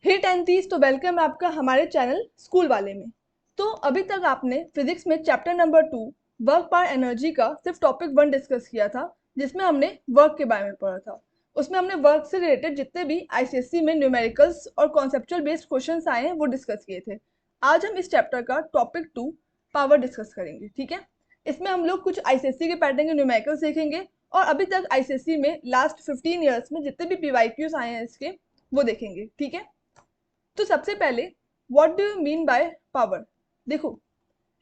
हे टेंथीज, तो वेलकम है आपका हमारे चैनल स्कूल वाले में। तो अभी तक आपने फिजिक्स में chapter number 2 work power energy का सिर्फ टॉपिक 1 डिस्कस किया था, जिसमें हमने वर्क के बारे में पढ़ा था। उसमें हमने वर्क से रिलेटेड जितने भी आईसीएससी में न्यूमेरिकल्स और कॉन्सेप्चुअल बेस्ड क्वेश्चंस आए हैं वो डिस्कस किए थे। आज हम इस चैप्टर का टॉपिक 2 पावर डिस्कस करेंगे। ठीक है, इसमें हम लोग कुछ आईसीएससी के पैटर्न के न्यूमेरिकल्स देखेंगे और अभी तक आईसीएससी में लास्ट 15 ईयर्स में जितने भी पीवाईक्यूज आए हैं इसके वो देखेंगे। ठीक है, तो सबसे पहले what do you mean by power. देखो,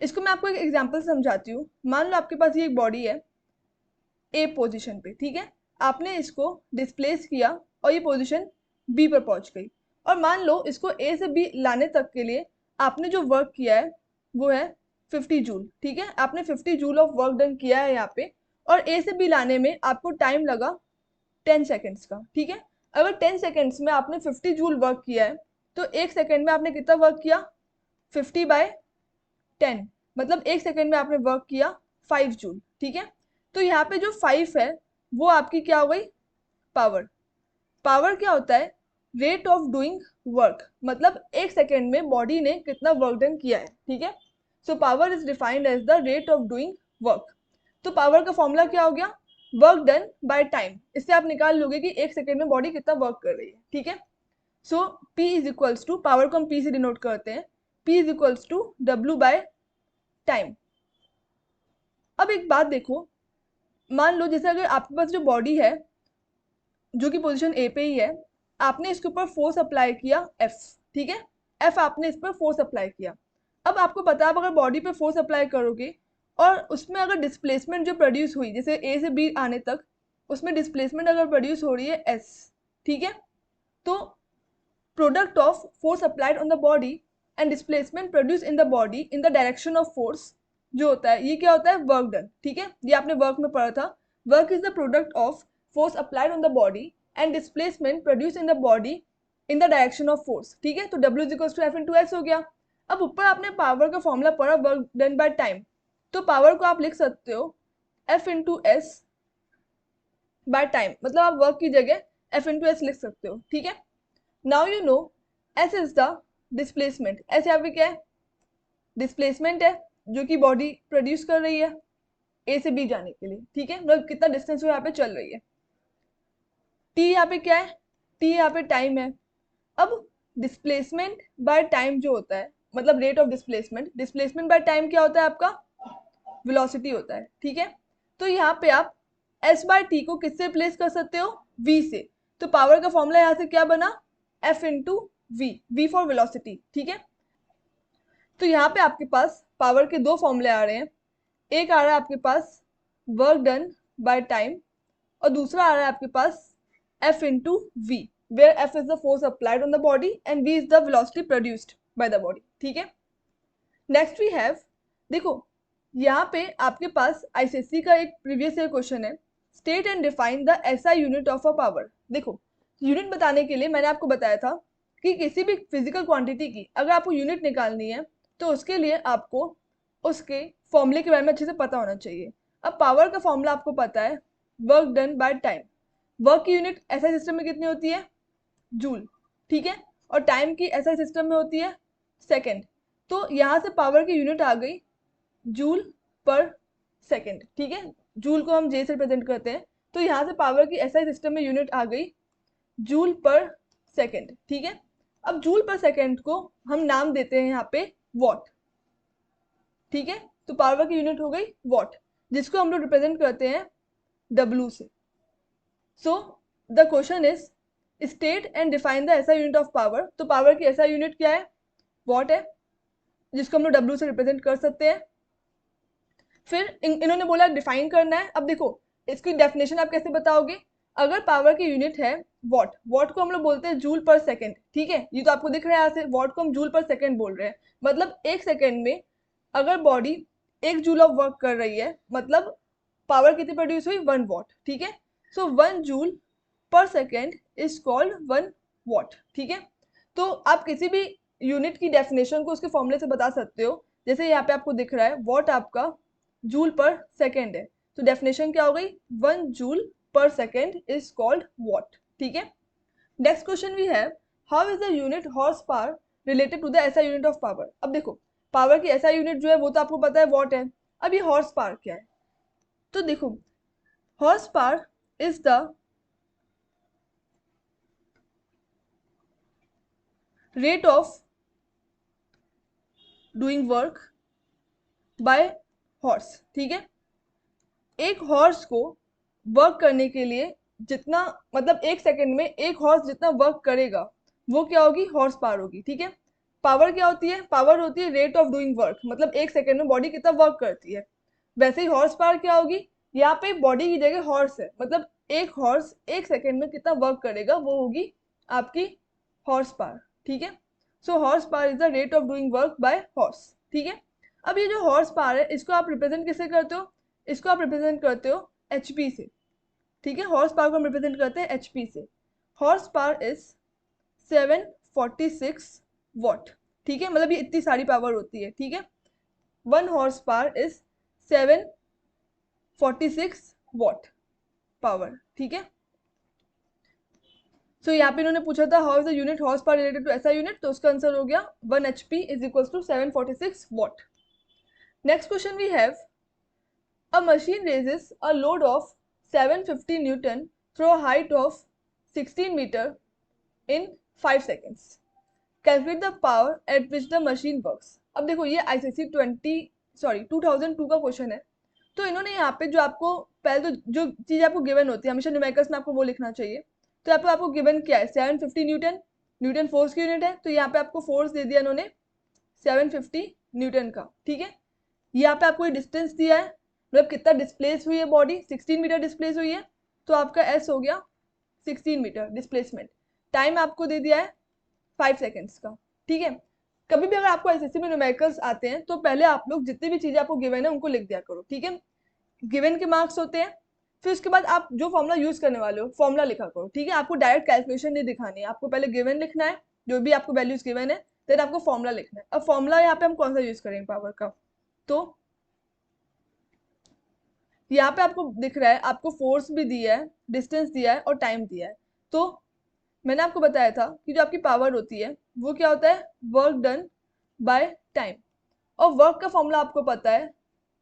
इसको मैं आपको एक एग्जांपल समझाती हूँ। मान लो आपके पास ये एक बॉडी है ए पोजीशन पे। ठीक है, आपने इसको डिस्प्लेस किया और ये पोजीशन बी पर पहुंच गई। और मान लो इसको ए से बी लाने तक के लिए आपने जो वर्क किया है वो है 50 जूल। ठीक है, आपने 50 जूल ऑफ वर्क डन किया है यहाँ पे, और ए से बी लाने में आपको टाइम लगा 10 सेकेंड्स का। ठीक है, अगर 10 सेकेंड्स में आपने 50 जूल वर्क किया है तो एक सेकेंड में आपने कितना वर्क किया, 50/10, मतलब एक सेकेंड में आपने वर्क किया 5 जूल। ठीक है, तो यहाँ पे जो 5 है वो आपकी क्या हो गई, पावर। पावर क्या होता है, रेट ऑफ डूइंग वर्क, मतलब एक सेकेंड में बॉडी ने कितना वर्क डन किया है। ठीक है, so power is defined as the rate of doing work. तो पावर का फॉर्मूला क्या हो गया, वर्क डन बाय टाइम। इससे आप निकाल लोगे कि एक सेकेंड में बॉडी कितना वर्क कर रही है। ठीक है, so P is equals to, power को हम P से डिनोट करते हैं, P is equals to W by time. अब एक बात देखो, मान लो जैसे अगर आपके पास जो बॉडी है जो कि पोजीशन ए पे ही है, आपने इसके ऊपर फोर्स अप्लाई किया F। ठीक है, F आपने इस पर फोर्स अप्लाई किया। अब आपको पता है, आप अगर बॉडी पे फोर्स अप्लाई करोगे और उसमें अगर डिस्प्लेसमेंट जो प्रोड्यूस हुई, जैसे ए से बी आने तक उसमें डिस्प्लेसमेंट अगर प्रोड्यूस हो रही है S, ठीक है, तो product of force applied on the body and displacement produced in the body in the direction of force जो होता है, ये क्या होता है, वर्क डन। ठीक है, ये आपने वर्क में पढ़ा था। Work is the product of force applied on the body and displacement produce in the body in the direction of force. ठीक है, तो W is equals to F into S हो गया। अब ऊपर आपने पावर का फॉर्मूला पढ़ा, वर्क डन बाय टाइम, तो पावर को आप लिख सकते हो F into S by time, मतलब आप वर्क की जगह F इंटू S लिख सकते हो। ठीक है, now you know S is the displacement. S यहाँ पे क्या है, डिस्प्लेसमेंट है जो कि बॉडी प्रोड्यूस कर रही है ए से बी जाने के लिए। ठीक है, मतलब कितना डिस्टेंस वो यहाँ पे चल रही है। T यहाँ पे क्या है, T यहाँ पे टाइम है। अब डिस्प्लेसमेंट बाय टाइम जो होता है, मतलब rate of displacement, displacement by time क्या होता है आपका, वेलोसिटी होता है। ठीक है, तो यहाँ पे आप S बाय टी को किससे रिप्लेस कर सकते हो, V से। तो पावर का फॉर्मूला यहाँ से क्या बना, F into V for velocity. ठीक है, तो यहाँ पे आपके पास पावर के दो फॉर्मूले आ रहे हैं। एक आ रहा है आपके पास वर्क डन बाय टाइम, और दूसरा आ रहा है आपके पास F into V, where F is the force applied on the body and V is the velocity produced by the body. ठीक है, नेक्स्ट वी हैव, देखो यहाँ पे आपके पास आईसीएससी का एक प्रीवियस ईयर क्वेश्चन है, state and define the SI unit of a power. देखो, यूनिट बताने के लिए मैंने आपको बताया था कि किसी भी फिजिकल क्वांटिटी की अगर आपको यूनिट निकालनी है तो उसके लिए आपको उसके फॉर्मूले के बारे में अच्छे से पता होना चाहिए। अब पावर का फॉर्मूला आपको पता है, work done by time. Work की यूनिट एसआई सिस्टम में कितनी होती है, जूल। ठीक है, और टाइम की एसआई सिस्टम में होती है सेकेंड। तो यहाँ से पावर की यूनिट आ गई जूल पर सेकेंड। ठीक है, जूल को हम जे से रिप्रेजेंट करते हैं, तो यहाँ से पावर की एसआई सिस्टम में यूनिट आ गई जूल पर सेकेंड। ठीक है, अब जूल पर सेकेंड को हम नाम देते हैं यहाँ पे वॉट। ठीक है, तो पावर की यूनिट हो गई वॉट, जिसको हम लोग रिप्रेजेंट करते हैं W से। So the question is state and define the SI unit of power. तो पावर की एसआई यूनिट क्या है, वॉट है, जिसको हम लोग W से रिप्रेजेंट कर सकते हैं। फिर इन्होंने बोला डिफाइन करना है। अब देखो, इसकी डेफिनेशन आप कैसे बताओगे, अगर पावर की यूनिट है वॉट, वॉट को हम लोग बोलते हैं जूल पर सेकेंड। ठीक है, ये तो आपको दिख रहा है यहाँ से, वॉट को हम जूल पर सेकेंड बोल रहे हैं, मतलब एक सेकेंड में अगर बॉडी 1 जूल ऑफ वर्क कर रही है, मतलब पावर कितनी प्रोड्यूस हुई, 1 वॉट। ठीक है, सो 1 जूल पर सेकेंड इज कॉल्ड 1 वॉट। ठीक है, तो आप किसी भी यूनिट की डेफिनेशन को उसके फॉर्मूले से बता सकते हो। जैसे यहाँ पे आपको दिख रहा है वॉट आपका जूल पर सेकेंड है, तो डेफिनेशन क्या हो गई, 1 जूल पर सेकेंड इज कॉल्ड वॉट। ठीक है, नेक्स्ट क्वेश्चन भी है, how is the unit horse power related to the SI unit of power. अब देखो पावर की एसआई यूनिट जो है वो तो आपको पता है वॉट है, अब ये हॉर्स पावर क्या है, तो देखो horse power is the rate of doing work by horse. ठीक है, एक हॉर्स को वर्क करने के लिए जितना मतलब एक सेकंड में एक हॉर्स जितना वर्क करेगा वो क्या होगी, हॉर्स पावर होगी। ठीक है, पावर क्या होती है, पावर होती है रेट ऑफ डूइंग वर्क, मतलब एक सेकंड में बॉडी कितना वर्क करती है। वैसे ही हॉर्स पावर क्या होगी, यहाँ पे बॉडी की जगह हॉर्स है, मतलब एक हॉर्स एक सेकंड में कितना वर्क करेगा वो होगी आपकी हॉर्स पावर। ठीक है, so horse power is the rate of doing work by horse. ठीक है, अब ये जो हॉर्स पावर है इसको आप रिप्रेजेंट किससे करते हो, इसको आप रिप्रेजेंट करते हो एचपी से। ठीक है, हॉर्स पावर को हम रिप्रेजेंट करते हैं एचपी से। Horse power is 746 what. ठीक है, मतलब ये इतनी सारी पावर होती है। ठीक है, 1 horse power is 746 watt power. ठीक है, सो यहाँ पे इन्होंने पूछा था how is the unit horse power related to SI unit, तो उसका आंसर हो गया 1 HP is equal to 746 watt. Next question we have a machine raises a load of 750 Newton through a height of 16 meter in 5 seconds. Calculate the power at which the machine works. अब देखो ये ICSE 2002 का question है, तो इन्होंने यहाँ पे जो आपको पहले तो जो चीज़ आपको गिवन होती है हमेशा न्यूमेरिकल्स में आपको वो लिखना चाहिए। तो यहाँ पे आपको गिवन क्या है, 750 न्यूटन, न्यूटन फोर्स की यूनिट है, तो यहाँ पे आपको फोर्स दे दिया इन्होंने 750 न्यूटन का। ठीक है, यहाँ पे आपको डिस्टेंस दिया है, मतलब कितना डिस्प्लेस हुई है बॉडी, 16 मीटर डिस्प्लेस हुई है, तो आपका एस हो गया 16 मीटर डिस्प्लेसमेंट। टाइम आपको दे दिया है 5 सेकेंड्स का। ठीक है, कभी भी अगर आपको एसएससी में न्यूमेरिकल्स आते हैं तो पहले आप लोग जितनी भी चीजें आपको गिवन है उनको लिख दिया करो। ठीक है, गिवन के मार्क्स होते हैं, फिर उसके बाद आप जो फॉर्मूला यूज करने वाले हो फॉर्मूला लिखा करो। ठीक है, आपको डायरेक्ट कैलकुलेशन नहीं दिखानी है, आपको पहले गिवन लिखना है, जो भी आपको वैल्यूज गिवन है, देन आपको फॉर्मूला लिखना है। अब फॉर्मूला यहाँ पे हम कौन सा यूज करेंगे पावर का, तो यहाँ पे आपको दिख रहा है आपको फोर्स भी दिया है, डिस्टेंस दिया है और टाइम दिया है। तो मैंने आपको बताया था कि जो आपकी पावर होती है वो क्या होता है, वर्क डन बाय टाइम, और वर्क का फॉर्मूला आपको पता है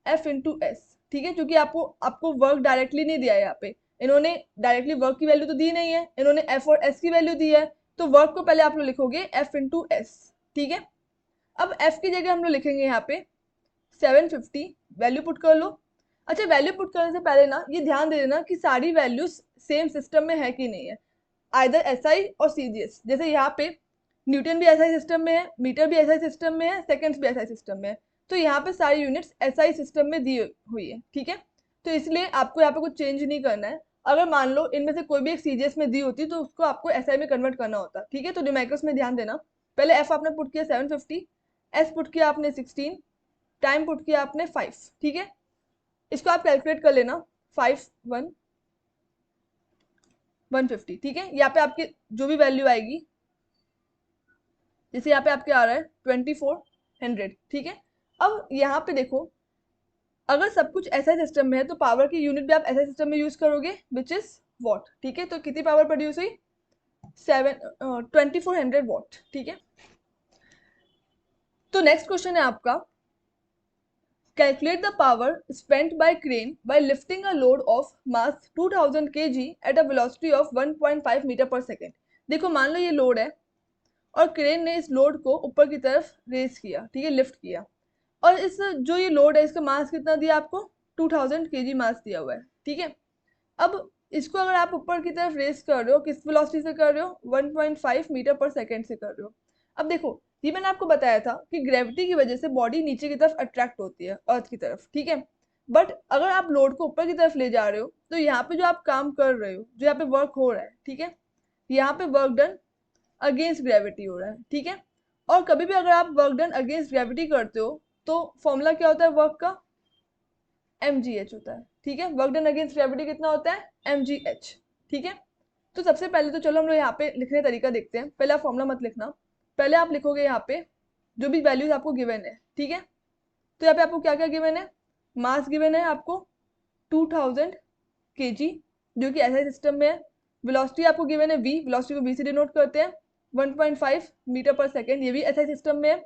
F इंटू एस। ठीक है, क्योंकि आपको वर्क डायरेक्टली नहीं दिया है, यहाँ पे इन्होंने डायरेक्टली वर्क की वैल्यू तो दी नहीं है, इन्होंने F और S की वैल्यू दी है, तो वर्क को पहले आप लोग लिखोगे F इंटू एस। ठीक है, अब F की जगह हम लोग लिखेंगे यहाँ पे 750, वैल्यू पुट कर लो। अच्छा, वैल्यू पुट करने से पहले ना ये ध्यान दे देना कि सारी वैल्यूज सेम सिस्टम में है कि नहीं है, आइदर एसआई और सीजीएस। जैसे यहाँ पे न्यूटन भी एसआई सिस्टम में है, मीटर भी एसआई सिस्टम में है, सेकंड्स भी एसआई सिस्टम में है, तो यहाँ पे सारी यूनिट्स एसआई सिस्टम में दी हुई है। ठीक है, तो इसलिए आपको यहाँ पे कुछ चेंज नहीं करना है। अगर मान लो इनमें से कोई भी एक सीजीएस में दी होती तो उसको आपको एसआई में कन्वर्ट करना होता। ठीक है, तो न्यूमेरिकल्स में ध्यान देना, पहले एफ आपने पुट किया 750, एस पुट किया आपने 16, टाइम पुट किया आपने 5। ठीक है, इसको आप कैलकुलेट कर लेना, 5 1 150। ठीक है, यहाँ पे आपकी जो भी वैल्यू आएगी, जैसे यहाँ पे आपके आ रहा है 2400। ठीक है, अब यहाँ पे देखो अगर सब कुछ ऐसा सिस्टम में है तो पावर की यूनिट भी आप ऐसा सिस्टम में यूज करोगे विच इज वॉट। ठीक है, तो कितनी पावर प्रोड्यूस हुई, 2400 वॉट। ठीक है, तो नेक्स्ट क्वेश्चन है आपका, calculate the power spent by crane by lifting a load of mass 2000 kg at a velocity of 1.5 metre पर सेकेंड। देखो मान लो ये लोड है और क्रेन ने इस लोड को ऊपर की तरफ रेस किया, ठीक है, लिफ्ट किया, और इस जो ये लोड है इसका मास कितना दिया आपको, 2000 kg मास दिया हुआ है। ठीक है, अब इसको अगर आप ऊपर की तरफ रेस कर रहे हो, किस वेलोसिटी से कर रहे हो, 1.5 मीटर पर सेकेंड से कर रहे हो। अब देखो ये मैंने आपको बताया था कि ग्रेविटी की वजह से बॉडी नीचे की तरफ अट्रैक्ट होती है अर्थ की तरफ। ठीक है, बट अगर आप लोड को ऊपर की तरफ ले जा रहे हो तो यहाँ पे जो आप काम कर रहे हो, जो यहाँ पे वर्क हो रहा है, ठीक है, यहाँ पे वर्क डन अगेंस्ट ग्रेविटी हो रहा है। ठीक है, और कभी भी अगर आप वर्क डन अगेंस्ट ग्रेविटी करते हो तो फॉर्मूला क्या होता है वर्क का, mgh होता है। ठीक है, वर्क डन अगेंस्ट ग्रेविटी कितना होता है, mgh। ठीक है, तो सबसे पहले तो चलो हम लोग यहाँ पे लिखने तरीका देखते हैं। पहले आप फॉर्मूला मत लिखना, पहले आप लिखोगे यहाँ पे जो भी वैल्यूज आपको गिवन है। ठीक है, तो यहाँ पे आपको क्या क्या गिवन है, मास गिवन है आपको 2000 kg जो कि ऐसा सिस्टम में है, वेलोसिटी आपको गिवन है v, वेलोसिटी को v से डिनोट करते हैं, 1.5 मीटर पर सेकेंड, ये भी एसआई सिस्टम में है।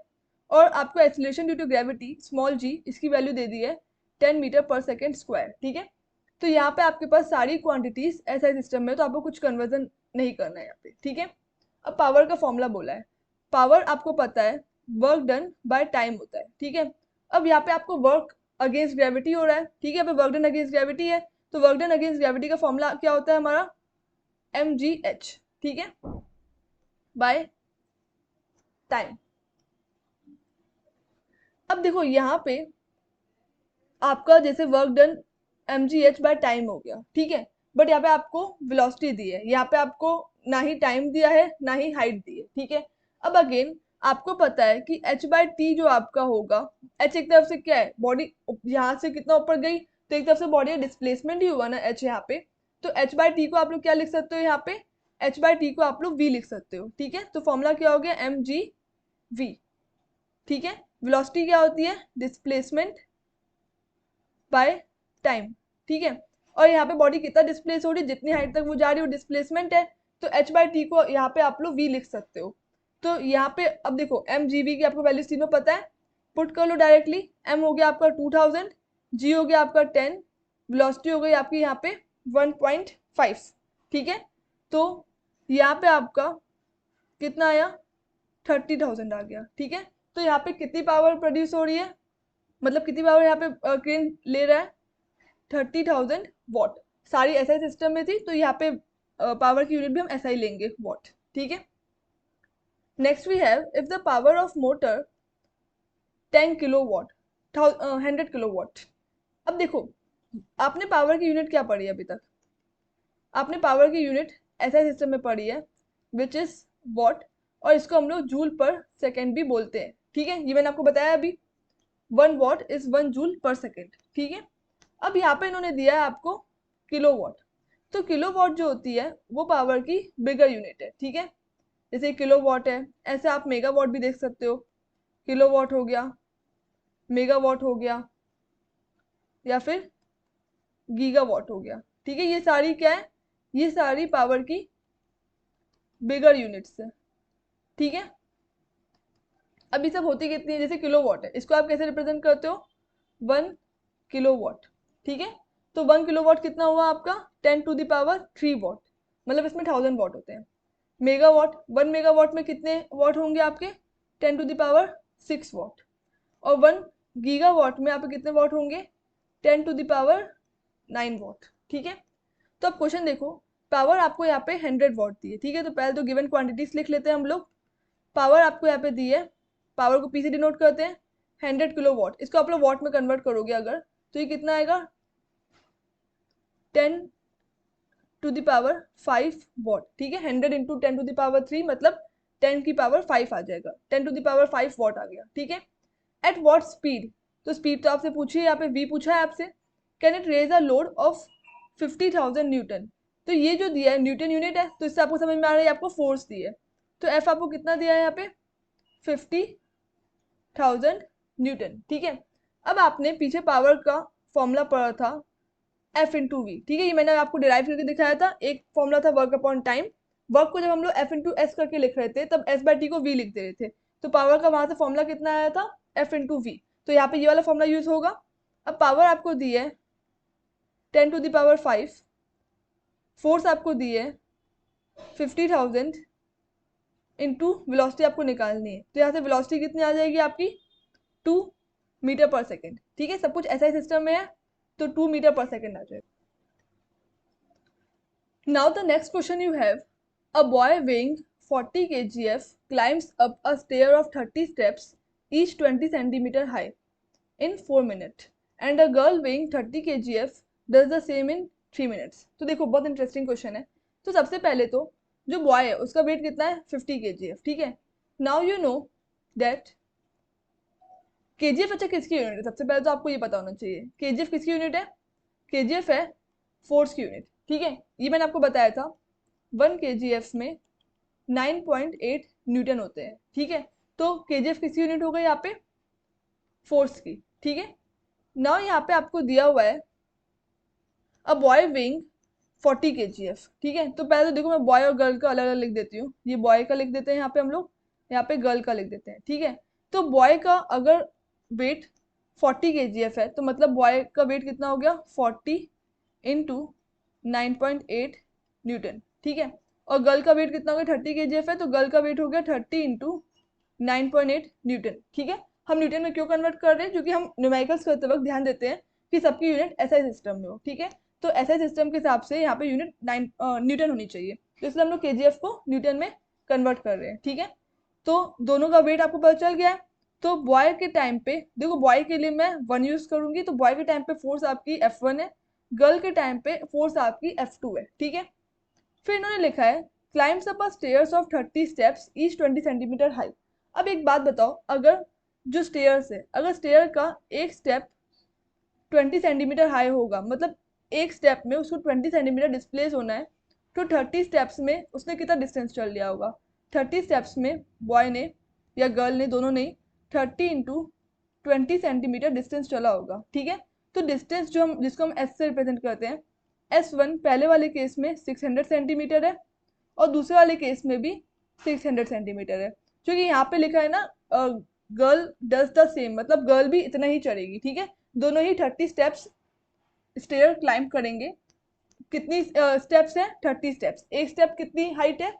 और आपको acceleration due to gravity small g, इसकी वैल्यू दे दी है 10 मीटर पर सेकेंड स्क्वायर, ठीक है। तो यहाँ पे आपके पास सारी क्वांटिटीज एसआई सिस्टम में, तो आपको कुछ कन्वर्जन नहीं करना है यहाँ पे, ठीक है। अब पावर का फॉर्मूला बोला है, पावर आपको पता है वर्क डन बाय टाइम होता है, ठीक है। अब यहाँ पे आपको वर्क अगेंस्ट ग्रेविटी हो रहा है, ठीक है, यहाँ पे वर्क डन अगेंस्ट ग्रेविटी है, तो वर्क डन अगेंस्ट ग्रेविटी का फॉर्मूला क्या होता है हमारा, mgh, ठीक है, बाय टाइम। अब देखो यहाँ पे आपका जैसे work done mgh by time हो गया, ठीक है, बट यहाँ पे आपको वेलोसिटी दी है, यहाँ पे आपको ना ही टाइम दिया है ना ही हाइट दी है, ठीक है। अब अगेन आपको पता है कि h बाय टी जो आपका होगा, h एक तरफ से क्या है, बॉडी यहाँ से कितना ऊपर गई, तो एक तरफ से बॉडी डिस्प्लेसमेंट ही हुआ ना h यहाँ पे, तो h बाय टी को आप लोग क्या लिख सकते हो, यहाँ पे h बाय टी को आप लोग v लिख सकते हो, ठीक है। तो फॉर्मूला क्या हो गया, mgv, ठीक है। वेलोसिटी क्या होती है, डिस्प्लेसमेंट बाय टाइम, ठीक है। और यहाँ पे बॉडी कितना डिस्प्लेस हो रही है, जितनी हाइट तक वो जा रही है वो डिस्प्लेसमेंट है, तो h बाय टी को यहाँ पे आप लोग v लिख सकते हो। तो यहाँ पे अब देखो mgv की आपको वैल्यूज तीनों पता है, पुट कर लो डायरेक्टली, m हो गया आपका 2000, g हो गया आपका 10, वेलोसिटी हो गई आपकी यहाँ पे 1.5, ठीक है। तो यहाँ पे आपका कितना आया, 30,000 आ गया, ठीक है। तो यहाँ पे कितनी पावर प्रोड्यूस हो रही है, मतलब कितनी पावर यहाँ पे क्रेन ले रहा है, 30,000 वॉट। सारी एसआई सिस्टम में थी, तो यहाँ पे पावर की यूनिट भी हम एसआई लेंगे, वॉट, ठीक है। Next we have if the power of motor 10 kilowatt 100 kilowatt. अब देखो आपने पावर की यूनिट क्या पढ़ी है अभी तक, आपने पावर की यूनिट एसआई सिस्टम में पढ़ी है विच इज वॉट, और इसको हम लोग जूल पर सेकेंड भी बोलते हैं, ठीक है, ये मैंने आपको बताया अभी, 1 वॉट इज 1 जूल पर सेकेंड, ठीक है। अब यहाँ पे इन्होंने दिया है आपको किलोवाट, तो किलोवाट जो होती है वो पावर की बिगर यूनिट है, ठीक है। जैसे किलोवाट है, ऐसे आप मेगावाट भी देख सकते हो, किलोवाट हो गया, मेगावाट हो गया, या फिर गीगावाट हो गया, ठीक है। ये सारी क्या है, ये सारी पावर की बिगर यूनिट्स है, ठीक है। अब ये सब होती कितनी है, जैसे किलोवाट है, इसको आप कैसे रिप्रेजेंट करते हो, 1 किलोवाट, ठीक है। तो 1 किलोवाट कितना हुआ आपका, 10 टू द पावर 3 वॉट, मतलब इसमें 1000 वॉट होते हैं। मेगावाट, 1 मेगावाट में कितने वॉट होंगे आपके, 10 टू द पावर 6 वॉट। और 1 गीगावाट में आपके कितने वॉट होंगे, 10 टू द पावर 9 वॉट, ठीक है। तो अब क्वेश्चन देखो, पावर आपको यहाँ पे 100 वॉट दी है, ठीक है। तो पहले तो गिवन क्वांटिटीज लिख लेते हैं हम लोग। पावर आपको यहाँ पे दी है, पावर को पी से डिनोट करते हैं, 100 किलो वॉट, इसको आप लोग वॉट में कन्वर्ट करोगे अगर, तो ये कितना आएगा, 10 टू द पावर 5 वॉट, ठीक है। 100 इंटू 10 टू द पावर 3 मतलब 10 की पावर 5 आ जाएगा, 10 टू द पावर 5 वॉट आ गया, ठीक है। एट वॉट स्पीड, तो स्पीड तो आपसे पूछी है, यहाँ पे वी पूछा है आपसे, can it raise a load of 50,000 newton, तो ये जो दिया है न्यूटन यूनिट है, तो इससे आपको समझ में आ रहा है आपको फोर्स दी है, तो एफ आपको कितना दिया है यहाँ पे, 50,000 न्यूटन, ठीक है। अब आपने पीछे पावर का फॉर्मूला पढ़ा था एफ इंटू वी, ठीक है, ये मैंने आपको डिराइव करके दिखाया था, एक फॉर्मूला था वर्क अपॉन टाइम, वर्क को जब हम लोग एफ इंटू एस करके लिख रहे थे तब एस बाय टी को वी लिख दे रहे थे, तो पावर का वहां से फॉर्मूला कितना आया था, एफ इंटू वी, तो यहाँ पे ये वाला फॉर्मूला यूज होगा। अब पावर आपको दी है 10 टू द पावर 5, फोर्स आपको दी है 50,000 इंटू वेलोसिटी आपको निकालनी है, तो यहाँ से वेलोसिटी कितनी आ जाएगी आपकी, 2 मीटर पर सेकेंड, ठीक है। सब कुछ ऐसा ही सिस्टम में है, तो 2 मीटर पर सेकेंड आ जाएगा। Now the next question you have, a boy weighing 40 kgf climbs up a stair of 30 steps each 20 centimeter high in 4 minutes and a girl weighing 30 kgf does the same in 3 minutes। तो देखो बहुत interesting question है। तो सबसे पहले तो जो boy है उसका वेट कितना है, 50 kgf, ठीक है। Now you know that kgf अच्छा किसकी यूनिट है, सबसे पहले तो आपको ये पता होना चाहिए kgf किसकी यूनिट है, kgf है फोर्स की यूनिट, ठीक है। ये मैंने आपको बताया था 1 kgf में 9.8 न्यूटन होते हैं, ठीक है। तो kgf किसकी यूनिट हो गई यहाँ पे, फोर्स की, ठीक है। नाउ यहाँ पे आपको दिया हुआ है अ बॉय weighing 40 kgf, ठीक है। तो पहले तो देखो मैं बॉय और गर्ल का अलग अलग लिख देती हूँ, ये बॉय का लिख देते हैं यहाँ पे हम लोग, यहाँ पे गर्ल का लिख देते हैं, ठीक है। तो बॉय का अगर वेट 40 kgf है तो मतलब बॉय का वेट कितना हो गया 40 इंटू 9.8 न्यूटन, ठीक है। और गर्ल का वेट कितना हो गया 30 kgf है तो गर्ल का वेट हो गया 30 इंटू 9.8 न्यूटन, ठीक है। हम न्यूटन में क्यों कन्वर्ट कर रहे हैं, क्योंकि हम न्यूमेरिकल्स करते वक्त ध्यान देते हैं कि सबकी यूनिट एसआई सिस्टम में हो, ठीक है। तो एसआई सिस्टम के हिसाब से यहाँ पे यूनिट न्यूटन होनी चाहिए, तो इसलिए हम लोग केजीएफ को न्यूटन में कन्वर्ट कर रहे हैं, ठीक है। तो दोनों का वेट आपको पता चल गया है। तो बॉय के टाइम पे देखो, बॉय के लिए मैं 1 यूज करूंगी, तो बॉय के टाइम पे फोर्स आपकी F1 है, गर्ल के टाइम पे फोर्स आपकी F2 है, ठीक है। फिर इन्होंने लिखा है climbs up stairs of 30 steps each 20 centimetre high. अब एक बात बताओ, अगर जो स्टेयर्स है, अगर स्टेयर का एक स्टेप 20 सेंटीमीटर हाई होगा, मतलब एक स्टेप में उसको 20 सेंटीमीटर डिस्प्लेस होना है, तो 30 स्टेप्स में उसने कितना डिस्टेंस चल लिया होगा। 30 स्टेप्स में बॉय ने या गर्ल ने, दोनों ने 30 इंटू 20 सेंटीमीटर डिस्टेंस चला होगा, ठीक है। तो डिस्टेंस जो हम जिसको हम एस से रिप्रेजेंट करते हैं, S1 पहले वाले केस में 600 सेंटीमीटर है और दूसरे वाले केस में भी 600 सेंटीमीटर है। क्योंकि यहाँ पे लिखा है ना गर्ल डज द सेम, मतलब गर्ल भी इतना ही चढ़ेगी, ठीक है। दोनों ही 30 स्टेप्स स्टेयर क्लाइंब करेंगे। कितनी स्टेप्स है 30 स्टेप्स, एक स्टेप कितनी हाइट है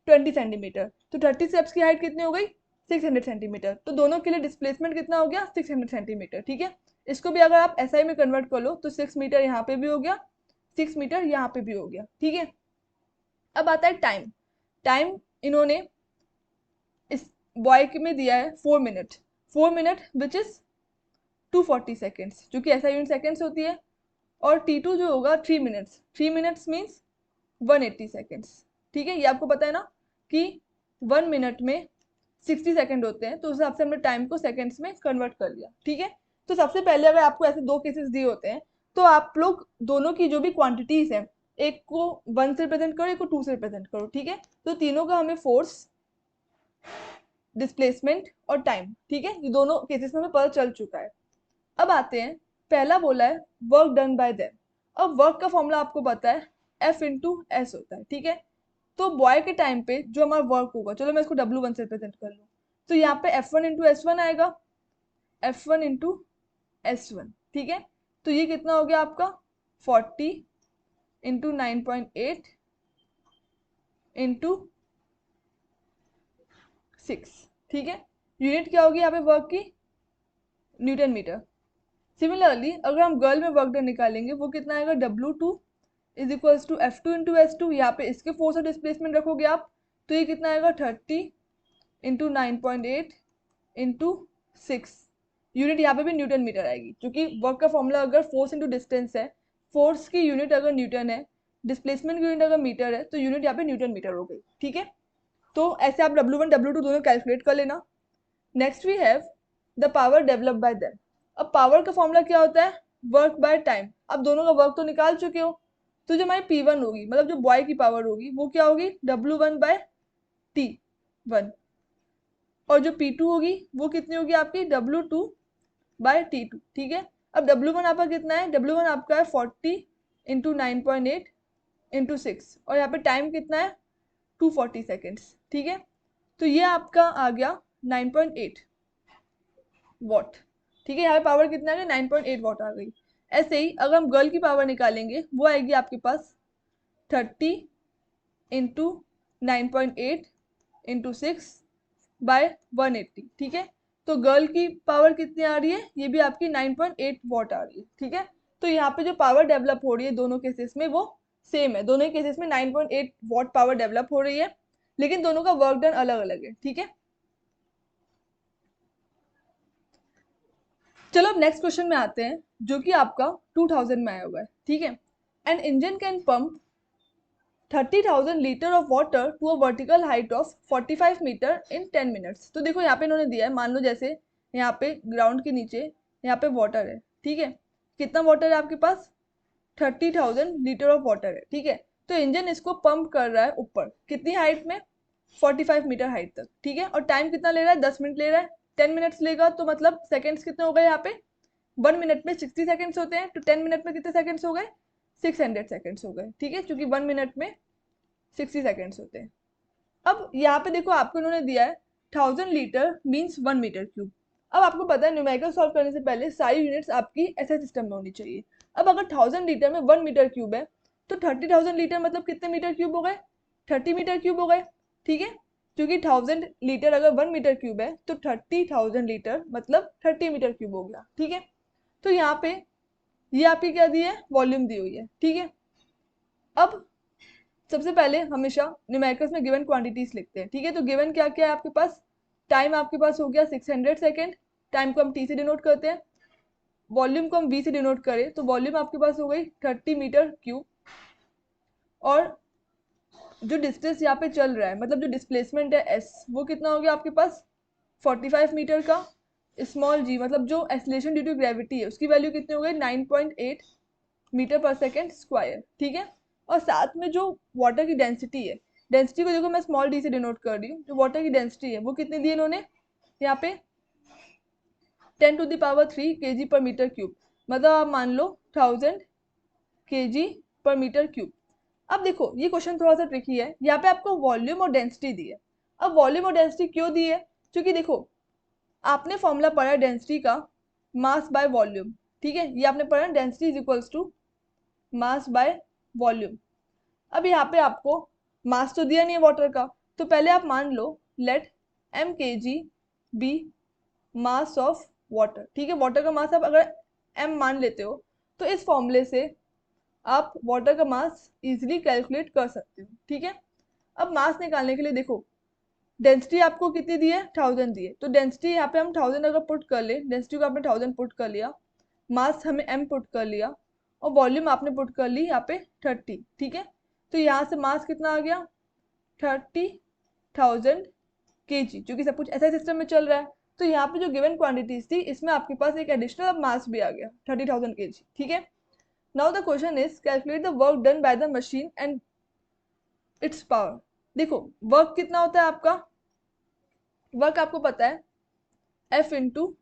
20 सेंटीमीटर, तो 30 स्टेप्स की हाइट कितनी हो गई 600 सेंटीमीटर, तो दोनों के लिए डिस्प्लेसमेंट कितना हो गया 600 सेंटीमीटर, ठीक है। इसको भी अगर आप एसआई में कन्वर्ट कर लो तो 6 मीटर यहाँ पे भी हो गया, 6 मीटर यहाँ पे भी हो गया, ठीक है। अब आता है टाइम। टाइम इन्होंने इस बॉय में दिया है 4 minute, 4 minute which is 240 seconds, जो कि ऐसा यूनिट सेकेंड्स होती है। और T2 जो होगा 3 मिनट्स, 3 मिनट्स मीन्स 180 सेकेंड्स, ठीक है। ये आपको पता है ना कि 1 मिनट में 60 सेकेंड होते हैं, तो उस हिसाब से हमने टाइम को सेकेंड्स में कन्वर्ट कर लिया, ठीक है। तो सबसे पहले अगर आपको ऐसे दो केसेस दिए होते हैं तो आप लोग दोनों की जो भी क्वांटिटीज है, एक को 1 से रिप्रेजेंट करो, एक को 2 से रिप्रेजेंट करो, ठीक है। तो तीनों का हमें फोर्स, डिस्प्लेसमेंट और टाइम, ठीक है, ये दोनों केसेस में हमें पता चल चुका है। अब आते हैं, पहला बोला है वर्क डन बाय देम। अब वर्क का फॉर्मूला आपको पता है F इंटू एस होता है, ठीक है। तो बॉय के टाइम पे जो हमारा वर्क होगा, चलो मैं इसको W1 से रिप्रेजेंट कर लूँ, तो यहाँ पे F1 इंटू S1 आएगा, F1 इंटू S1, ठीक है। तो ये कितना हो गया आपका 40 इंटू 9.8 इंटू 6, ठीक है। यूनिट क्या होगी यहाँ पे वर्क की, न्यूटन मीटर। सिमिलरली अगर हम गर्ल में वर्क डन निकालेंगे, वो कितना आएगा W2 is equals to F2 into S2, यहाँ पे इसके फोर्स और डिस्प्लेसमेंट रखोगे आप, तो ये कितना आएगा 30 इंटू 9.8 इंटू 6, यूनिट यहाँ पे भी न्यूटन मीटर आएगी, क्योंकि वर्क का फॉर्मूला अगर फोर्स इंटू डिस्टेंस है, फोर्स की यूनिट अगर न्यूटन है, डिस्प्लेसमेंट की यूनिट अगर मीटर है, तो यूनिट यहाँ पे न्यूटन मीटर हो गई, ठीक है। तो ऐसे आप W1 W2 दोनों कैलकुलेट कर लेना। Next we have the power develop by them. अब पावर का फॉर्मूला क्या होता है, वर्क बाय टाइम। अब दोनों का वर्क तो निकाल चुके हो, तो जो हमारी P1 होगी, मतलब जो बॉय की पावर होगी, वो क्या होगी W1 बाय T1, और जो P2 होगी वो कितनी होगी आपकी W2 बाय T2, ठीक है। अब W1 आपका कितना है, W1 आपका है 40 इंटू 9.8 इंटू 6, और यहाँ पे टाइम कितना है 240 सेकेंड्स, ठीक है। तो ये आपका आ गया 9.8 वॉट, ठीक है। यहाँ पे पावर कितना आ गया 9.8 वॉट आ गई। ऐसे ही अगर हम गर्ल की पावर निकालेंगे, वो आएगी आपके पास 30 इंटू 9.8 इंटू 6 बाय 180, ठीक है। तो गर्ल की पावर कितनी आ रही है, ये भी आपकी 9.8 वॉट आ रही है, ठीक है। तो यहाँ पे जो पावर डेवलप हो रही है दोनों केसेस में वो सेम है, दोनों ही केसेस में 9.8 वॉट पावर डेवलप हो रही है, लेकिन दोनों का वर्क डन अलग अलग है, ठीक है। चलो अब नेक्स्ट क्वेश्चन में आते हैं, जो कि आपका 2000 में आया हुआ है, ठीक है। An engine can pump 30,000 litre of water to a vertical height of 45 metre in 10 minutes. तो देखो यहाँ पे इन्होंने दिया है, मान लो जैसे यहाँ पे ग्राउंड के नीचे यहाँ पे वाटर है, ठीक है। कितना वाटर है आपके पास 30,000 लीटर ऑफ वाटर है, ठीक है। तो इंजन इसको पंप कर रहा है ऊपर, कितनी हाइट में 45 मीटर हाइट तक, ठीक है। और टाइम कितना ले रहा है 10 मिनट ले रहा है, 10 मिनट्स लेगा तो मतलब सेकेंड्स कितने हो गए यहाँ पे, 1 मिनट में 60 सेकेंड्स होते हैं, तो 10 मिनट में कितने सेकेंड्स हो गए 600 सेकेंड्स हो गए, ठीक है, क्योंकि 1 मिनट में 60 सेकेंड्स होते हैं। अब यहाँ पे देखो आपको इन्होंने दिया है 1000 लीटर मीन्स 1 मीटर क्यूब। अब आपको पता है न्यूमेरिकल सॉल्व करने से पहले सारी यूनिट्स आपकी ऐसे सिस्टम में होनी चाहिए। अब अगर 1000 लीटर में 1 मीटर क्यूब है तो 30,000 लीटर मतलब कितने मीटर क्यूब हो गए? 30 मीटर क्यूब हो गए, ठीक है, क्योंकि 1000 लीटर अगर 1 मीटर क्यूब है तो 30,000 लीटर मतलब 30 मीटर क्यूब हो गया, ठीक है। तो यहाँ पे ये आपकी क्या दी है? वॉल्यूम दी हुई है, ठीक है। अब सबसे पहले हमेशा न्यूमेरिकल्स में गिवन क्वांटिटीज लिखते हैं, ठीक है। तो गिवन क्या क्या है आपके पास? टाइम आपके पास हो गया 600 सेकेंड, टाइम को हम टी से डिनोट करते हैं, वॉल्यूम को हम वी से डिनोट करें तो वॉल्यूम आपके पास हो गई 30 मीटर क्यूब, और जो डिस्टेंस यहाँ पे चल रहा है मतलब जो डिस्प्लेसमेंट है एस, वो कितना हो गया आपके पास? 45 मीटर का। स्मॉल जी मतलब जो एक्सीलरेशन ड्यू टू ग्रेविटी है उसकी वैल्यू कितनी हो गई? 9.8 मीटर पर सेकेंड स्क्वायर, ठीक है। और साथ में जो वाटर की डेंसिटी है, डेंसिटी को देखो मैं स्मॉल डी से डिनोट कर रही हूँ, जो वाटर की डेंसिटी है वो कितनी दी इन्होंने यहाँ पे? 10⁻³ kg पर मीटर क्यूब, मतलब आप मान लो 1000 kg पर मीटर क्यूब। अब देखो ये क्वेश्चन थोड़ा सा ट्रिकी है, यहाँ पे आपको वॉल्यूम और डेंसिटी दी है। अब वॉल्यूम और डेंसिटी क्यों दी है? क्योंकि देखो आपने फॉर्मूला पढ़ा है डेंसिटी का, मास बाय वॉल्यूम, ठीक है, ये आपने पढ़ा density is equals to mass by volume. अब यहाँ पे आपको मास तो दिया नहीं है वाटर का, तो पहले आप मान लो let m kg be mass of water, ठीक है। वाटर का मास आप अगर m मान लेते हो तो इस फॉर्मूले से आप वाटर का मास इजीली कैलकुलेट कर सकते हो, ठीक है। अब मास निकालने के लिए देखो डेंसिटी आपको कितनी दी है? 1000 दी है, तो डेंसिटी यहाँ पे हम 1000 अगर पुट कर ले, डेंसिटी को आपने 1000 पुट कर लिया, मास हमें m पुट कर लिया, और वॉल्यूम आपने पुट कर ली यहाँ पे 30, ठीक है। तो यहाँ से मास कितना आ गया? 30,000 kg, क्योंकि सब कुछ ऐसा सिस्टम में चल रहा है। तो यहाँ पे जो गिवन क्वांटिटीज थी इसमें आपके पास एक एडिशनल मास भी आ गया 30,000 kg, ठीक है। Now the question is calculate the work done by the machine and it's power. देखो वर्क कितना होता है आपका? वर्क आपको पता है F इंटू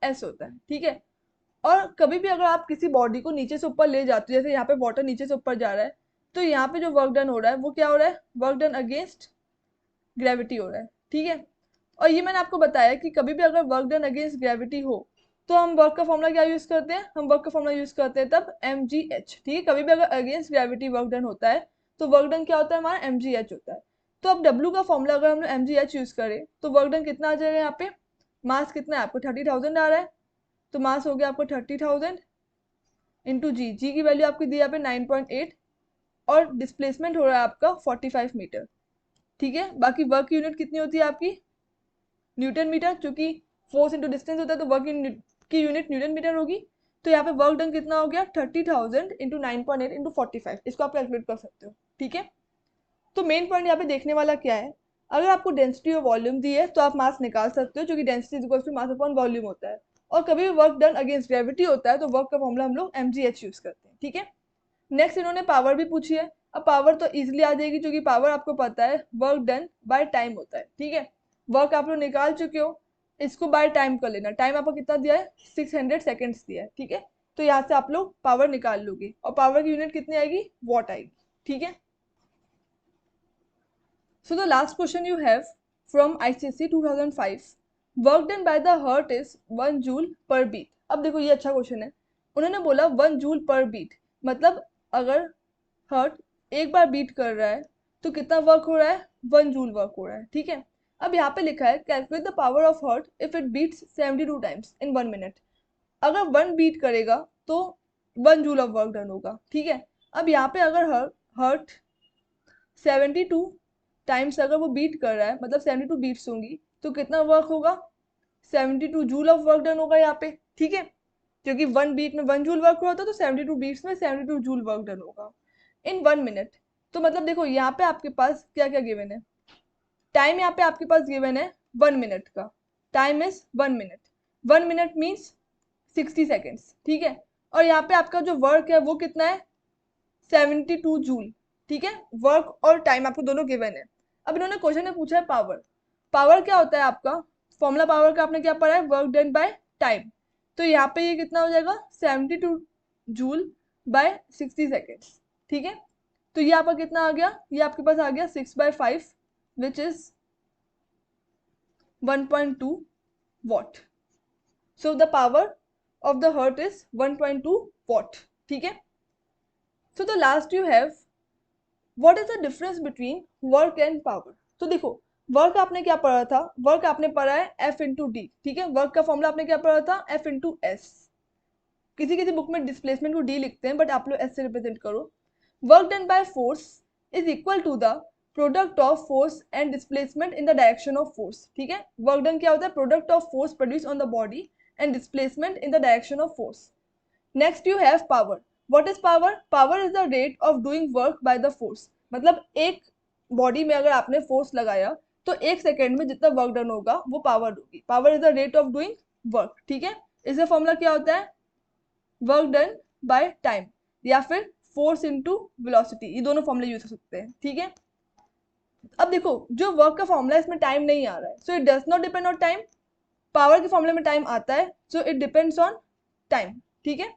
एस होता है, ठीक है। और कभी भी अगर आप किसी बॉडी को नीचे से ऊपर ले जाते हो, जैसे यहाँ पे वाटर नीचे से ऊपर जा रहा है, तो यहाँ पे जो वर्क डन हो रहा है वो क्या हो रहा है? वर्क डन अगेंस्ट ग्रेविटी हो रहा है, ठीक है। और ये मैंने आपको बताया कि कभी भी अगर वर्क डन अगेंस्ट ग्रेविटी हो तो हम वर्क का फॉर्मूला क्या यूज करते हैं? हम वर्क का फॉर्मूला यूज करते हैं तब mgh, ठीक है। कभी भी अगर अगेंस्ट ग्रेविटी वर्क डन होता है तो वर्क डन क्या होता है? हमारा mgh होता है। तो अब W का फॉर्मूला अगर हम लोग mgh यूज करें तो वर्क डन कितना आ जाएगा? यहाँ पे मास कितना है आपको? 30,000 आ रहा है, तो मास हो गया आपको 30,000 इंटू जी की वैल्यू आपकी दी यहाँ पे 9.8, और डिस्प्लेसमेंट हो रहा है आपका 45 मीटर, ठीक है। बाकी वर्क की यूनिट कितनी होती है आपकी? न्यूटन मीटर, क्योंकि फोर्स इंटू डिस्टेंस होता है तो वर्क की यूनिट न्यूटन मीटर होगी। तो यहाँ पे वर्क डन कितना हो गया? 30,000 इंटू 9.8 इंटू 45, इसको आप कैलकुलेट कर सकते हो, ठीक है। तो मेन पॉइंट यहाँ पे देखने वाला क्या है? अगर आपको डेंसिटी और वॉल्यूम दी है तो आप मास निकाल सकते हो, क्योंकि density is equal to mass upon volume होता है। और कभी भी वर्क डन अगेंस्ट ग्रेविटी होता है तो वर्क का फॉर्मूला हम लोग mgh यूज करते हैं, ठीक है। नेक्स्ट इन्होंने पावर भी पूछी है। अब पावर तो इजीली आ जाएगी, क्योंकि पावर आपको पता है वर्क डन बाय टाइम होता है, ठीक है। वर्क आप लोग निकाल चुके हो, इसको बाय टाइम कर लेना। टाइम आपको कितना दिया है? 600 सेकेंड्स दिया है, ठीक है। तो यहाँ से आप लोग पावर निकाल लोगे, और पावर की यूनिट कितनी आएगी? वॉट आएगी, ठीक है। So the last question you have from ICSE 2005, work done by the heart is 1 joule per beat। अब देखो ये अच्छा क्वेश्चन है, उन्होंने बोला 1 जूल पर बीट, मतलब अगर हार्ट एक बार बीट कर रहा है तो कितना वर्क हो रहा है? 1 जूल वर्क हो रहा है, ठीक है। अब यहाँ पे लिखा है calculate the power of heart if it beats 72 times in 1 minute. अगर 1 बीट करेगा तो 1 जूल ऑफ वर्क डन होगा, ठीक है। अब यहाँ पे अगर हार्ट 72 टाइम्स अगर वो बीट कर रहा है, मतलब 72 बीट्स होंगी, तो कितना वर्क होगा? 72 जूल ऑफ वर्क डन होगा यहाँ पे, ठीक है। क्योंकि 1 बीट में 1 जूल वर्क हुआ था, तो 72 बीट्स में 72 जूल वर्क डन होगा इन 1 मिनट। तो मतलब देखो यहाँ पे आपके पास क्या क्या गिवन है? टाइम यहाँ पे आपके पास गिवन है 1 मिनट का, time is 1 minute, 1 minute means 60 seconds, ठीक है। और यहाँ पे आपका जो वर्क है वो कितना है? 72 जूल, ठीक है। वर्क और टाइम आपको दोनों गिवन है। अब इन्होंने क्वेश्चन में पूछा है पावर। पावर क्या होता है आपका? फॉर्मूला पावर का आपने क्या पढ़ा है? Work done by time. तो यहाँ पे ये कितना हो जाएगा? 72 जूल बाय 60 सेकेंड्स, ठीक है। तो ये आपका कितना आ गया, ये आपके पास आ गया 6/5 which is 1.2 watt. So the power of the heart is 1.2 watt, ठीक है। So the last you have what is the difference between work and power. तो देखो वर्क आपने क्या पढ़ा था, वर्क आपने पढ़ा है F इंटू डी, ठीक है। वर्क का फॉर्मूला आपने क्या पढ़ा था, F इंटू एस। किसी किसी बुक में डिस्प्लेसमेंट को डी लिखते हैं, बट आप लोग एस से रिप्रेजेंट करो। Work done by force is equal to the product of force and displacement in the direction of force, ठीक है। वर्क डन क्या होता है, product of force produce on the body and displacement in the direction of force. Next you have power. What is power, power is the rate of doing work by the force. मतलब एक body में अगर आपने force लगाया तो एक second में जितना वर्क डन होगा वो पावर होगी। Power is the rate of doing work, ठीक है। इसका फॉर्मूला क्या होता है, वर्क डन बाय टाइम या फिर फोर्स इनटू वेलोसिटी, ये दोनों फॉर्मूले यूज हो सकते हैं, ठीक है। अब देखो जो वर्क का फॉर्मूला है इसमें टाइम नहीं आ रहा है, so it does not depend on time. Power के फॉर्मूले में टाइम आता है, so it depends on time, ठीक है।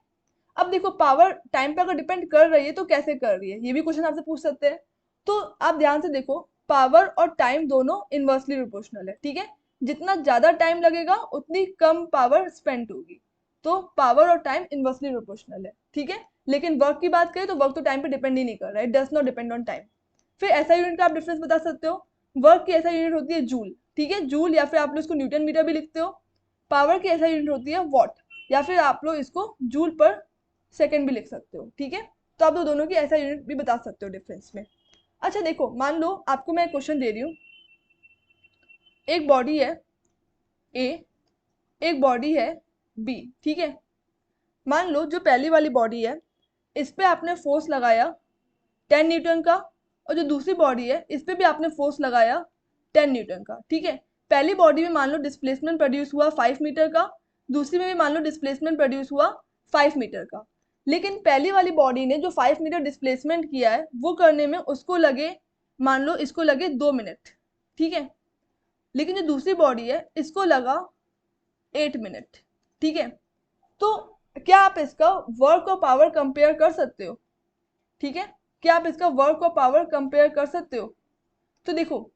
अब देखो पावर टाइम पे अगर डिपेंड कर रही है तो कैसे कर रही है, ये भी क्वेश्चन आपसे पूछ सकते हैं। तो आप ध्यान से देखो पावर और टाइम दोनों इनवर्सली प्रोपोर्शनल है, ठीक है। जितना ज्यादा टाइम लगेगा उतनी कम पावर स्पेंड होगी। तो पावर और टाइम इनवर्सली प्रोपोर्शनल है, ठीक है। लेकिन वर्क की बात करें तो वर्क तो टाइम पे डिपेंड ही नहीं कर रहा है, it does not depend on time. फिर ऐसा यूनिट का आप डिफरेंस बता सकते हो, वर्क की ऐसा यूनिट होती है जूल, ठीक है, जूल, या फिर आप लोग इसको न्यूटन मीटर भी लिखते हो। पावर की ऐसा यूनिट होती है वॉट, या फिर आप लोग इसको जूल पर सेकेंड भी लिख सकते हो, ठीक है। तो आप लोग दोनों की ऐसा यूनिट भी बता सकते हो डिफरेंस में। अच्छा देखो मान लो आपको मैं क्वेश्चन दे रही हूँ, एक बॉडी है ए, एक बॉडी है बी, ठीक है। मान लो जो पहली वाली बॉडी है इस पे आपने फोर्स लगाया 10 न्यूटन का, और जो दूसरी बॉडी है इस पे भी आपने फोर्स लगाया 10 न्यूटन का, ठीक है। पहली बॉडी में मान लो डिस्प्लेसमेंट प्रोड्यूस हुआ 5 मीटर का, दूसरी में भी मान लो डिस्प्लेसमेंट प्रोड्यूस हुआ 5 मीटर का। लेकिन पहली वाली बॉडी ने जो 5 मीटर डिस्प्लेसमेंट किया है वो करने में उसको लगे, मान लो इसको लगे 2 मिनट, ठीक है। लेकिन जो दूसरी बॉडी है इसको लगा 8 मिनट, ठीक है। तो क्या आप इसका वर्क और पावर कंपेयर कर सकते हो, ठीक है। क्या आप इसका वर्क और पावर कंपेयर कर सकते हो। तो देखो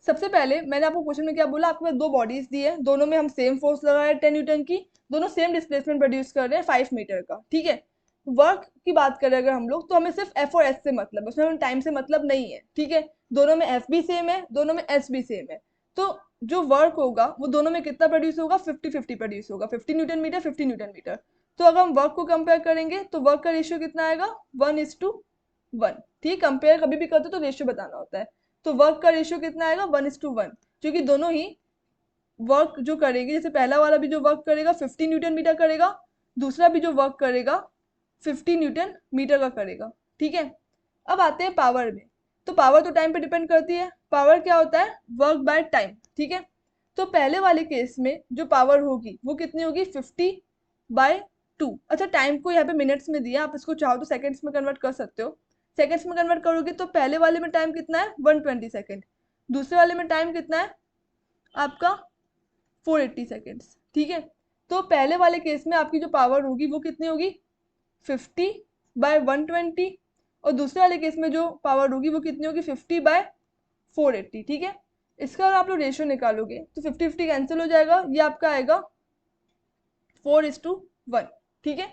सबसे पहले मैंने आपको क्वेश्चन में क्या बोला, आपके पास दो बॉडीज दी है, दोनों में हम सेम फोर्स लगा रहे हैं 10 न्यूटन की, दोनों सेम डिस्प्लेसमेंट प्रोड्यूस कर रहे हैं 5 मीटर का, ठीक है। वर्क की बात करें अगर हम लोग तो हमें सिर्फ एफ और एस से मतलब, उसमें हमें टाइम से मतलब नहीं है, ठीक है। दोनों में एफ भी सेम है, दोनों में एस भी सेम है। तो जो वर्क होगा वो दोनों में कितना प्रोड्यूस होगा, 50-50 प्रोड्यूस होगा, 50 न्यूटन मीटर 50 न्यूटन मीटर। तो अगर हम वर्क को कंपेयर करेंगे तो वर्क का रेशियो कितना आएगा, 1:1, ठीक। कंपेयर कभी भी करते तो रेशियो बताना होता है। तो वर्क का रेशियो कितना आएगा, 1:1, क्योंकि दोनों ही वर्क जो करेगी, जैसे पहला वाला भी जो वर्क करेगा 50 न्यूटन मीटर करेगा, दूसरा भी जो वर्क करेगा 50 न्यूटन मीटर का करेगा, ठीक है। अब आते हैं पावर में। तो पावर तो टाइम पे डिपेंड करती है, पावर क्या होता है, वर्क बाय टाइम, ठीक है। तो पहले वाले केस में जो पावर होगी वो कितनी होगी, 50/2। अच्छा टाइम को यहाँ पे मिनट्स में दिया, आप इसको चाहो तो सेकंड्स में कन्वर्ट कर सकते हो। सेकंड्स में कन्वर्ट करोगे तो पहले वाले में टाइम कितना है, 120 सेकेंड, दूसरे वाले में टाइम कितना है आपका 480 सेकेंड्स, ठीक है। तो पहले वाले केस में आपकी जो पावर होगी वो कितनी होगी, 50/120, और दूसरे वाले केस में जो पावर होगी वो कितनी होगी, 50/480, ठीक है। इसका अगर आप लोग रेशियो निकालोगे तो 50-50 कैंसिल हो जाएगा, ये आपका आएगा 4:1, ठीक है।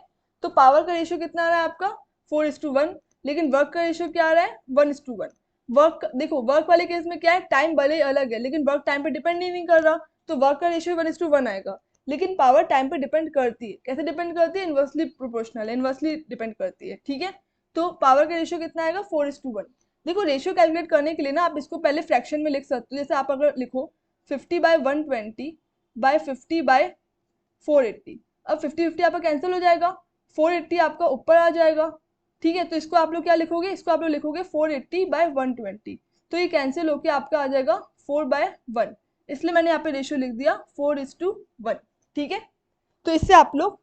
तो पावर का रेशियो कितना आ रहा है आपका 4:1, लेकिन वर्क का रेशियो क्या आ रहा है 1:1। वर्क देखो वर्क वाले केस में क्या है, टाइम भले ही अलग है लेकिन वर्क टाइम पे डिपेंड ही नहीं कर रहा, तो वर्क का रेशियो 1:1 आएगा। लेकिन पावर टाइम पे डिपेंड करती है, कैसे डिपेंड करती है, इनवर्सली प्रोपोर्शनल, इनवर्सली डिपेंड करती है, ठीक है। तो पावर का रेशियो कितना आएगा 4:1। देखो रेशियो कैलकुलेट करने के लिए ना आप इसको पहले फ्रैक्शन में लिख सकते हो, जैसे आप अगर लिखो 50/120/50/480, अब 50-50 आपका कैंसिल हो जाएगा, 480 आपका ऊपर आ जाएगा, ठीक है। तो इसको आप लोग क्या लिखोगे, इसको आप लोग लिखोगे 480/120, तो ये कैंसिल होके आपका आ जाएगा 4/1, इसलिए मैंने यहाँ पे रेशियो लिख दिया 4:1, ठीक है। तो इससे आप लोग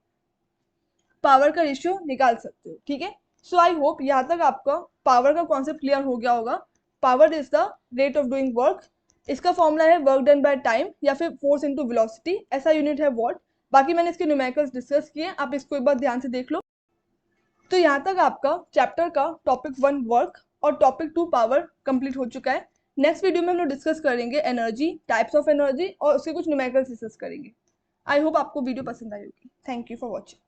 पावर का रेशियो निकाल सकते हो, ठीक है। सो आई होप यहाँ तक आपका पावर का कॉन्सेप्ट क्लियर हो गया होगा। Power is the rate of doing work, इसका फॉर्मूला है वर्क डन बाय टाइम या फिर फोर्स इनटू वेलोसिटी, ऐसा यूनिट है वॉट। बाकी मैंने इसके न्यूमेरिकल्स डिस्कस किए, आप इसको एक बार ध्यान से देख लो। तो यहाँ तक आपका चैप्टर का टॉपिक 1 वर्क और टॉपिक 2 पावर कंप्लीट हो चुका है। नेक्स्ट वीडियो में हम लोग डिस्कस करेंगे एनर्जी, टाइप्स ऑफ एनर्जी और उसके कुछ न्यूमेरिकल्स डिस्कस करेंगे। आई होप आपको वीडियो पसंद आई होगी। Thank you for watching.